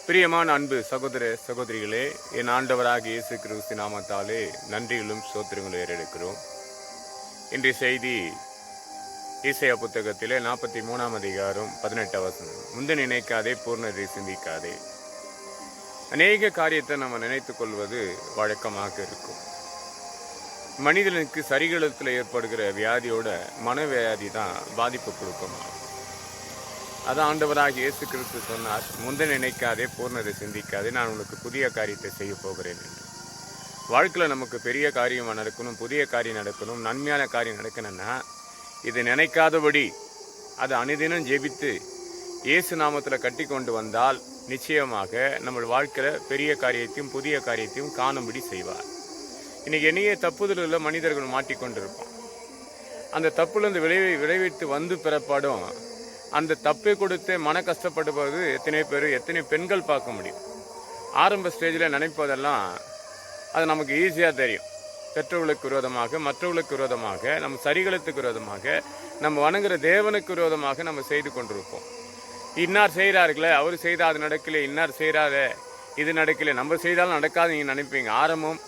பிரியமான அன்பு சகோதர சகோதரிகளே, என் ஆண்டவராக இயேசு கிறிஸ்து நாமத்தாலே நன்றிகளும் சோத்திரங்களும் ஏறெடுக்கிறோம். இன்றைய செய்தி ஏசாயா புத்தகத்திலே 43ஆம் அதிகாரம் 18 வசனம். முந்த நினைக்காதே, பூர்ணதை சிந்திக்காதே. அநேக காரியத்தை நம்ம நினைத்துக் கொள்வது வழக்கமாக இருக்கும். மனிதனுக்கு சரிகளத்தில் ஏற்படுகிற வியாதியோட மனவியாதி தான் பாதிப்பு கொடுக்குமா. அதான் ஆண்டவராக இயேசு கிறிஸ்து சொன்னார், முந்த நினைக்காதே, பூர்ணதை சிந்திக்காதே, நான் உங்களுக்கு புதிய காரியத்தை செய்ய போகிறேன் என்று. வாழ்க்கையில் நமக்கு பெரிய காரியம் நடக்கணும், புதிய காரியம் நடக்கணும், நன்மையான காரியம் நடக்கணும்னா இது நினைக்காதபடி அது அனுதினம் ஜெபித்து இயேசு நாமத்தில் கட்டி கொண்டு வந்தால் நிச்சயமாக நம்ம வாழ்க்கையில் பெரிய காரியத்தையும் புதிய காரியத்தையும் காணும்படி செய்வார். இன்னைக்கு என்னையே தப்புதலில் மனிதர்கள் மாட்டிக்கொண்டிருப்பான். அந்த தப்புலேருந்து விளைவித்து வந்து பிறப்பாடும் அந்த தப்பை கொடுத்து மன கஷ்டப்படுவது எத்தனை பெண்கள் பார்க்க முடியும். ஆரம்ப ஸ்டேஜில் நினைப்பதெல்லாம் அது நமக்கு ஈஸியாக தெரியும். பெற்றோர்களுக்கு விரோதமாக, மற்றவர்களுக்கு விரோதமாக, நம்ம சரிகளத்துக்கு விரோதமாக, நம்ம வணங்குற தேவனுக்கு விரோதமாக நம்ம செய்து கொண்டிருப்போம். இன்னார் செய்கிறார்களே, அவர் செய்தால் அது நடக்கல, இன்னார் செய்கிறார இது நடக்கல, நம்ம செய்தாலும் நடக்காது நீங்கள் நினைப்பீங்க. ஆரம்பம்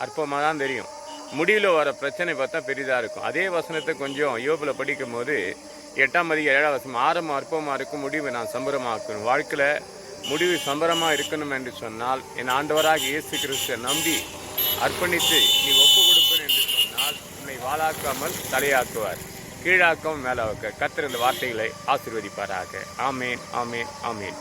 அற்பமாக தான் தெரியும், முடிவில் வர பிரச்சனை பார்த்தா பெரிதாக இருக்கும். அதே வசனத்தை கொஞ்சம் யோபில் படிக்கும் போது 8ஆம் அதிகாரம் 7ஆம் வசனம், ஆரம்பம் அற்பமாக இருக்கும், முடிவு நான் சம்பரமாக்கணும். வாழ்க்கையில் முடிவு சம்பரமாக இருக்கணும் என்று சொன்னால் என் ஆண்டவராக இயேசு கிறிஸ்துவை நம்பி அர்ப்பணித்து நீ ஒப்பு கொடுப்பேன் என்று சொன்னால் உன்னை வாளாக்காமல் தலையாக்குவார், கீழாக்கவும் மேலாக்க. கர்த்தர் இந்த வார்த்தைகளை ஆசீர்வதிப்பாராக. ஆமேன், ஆமேன், ஆமேன்.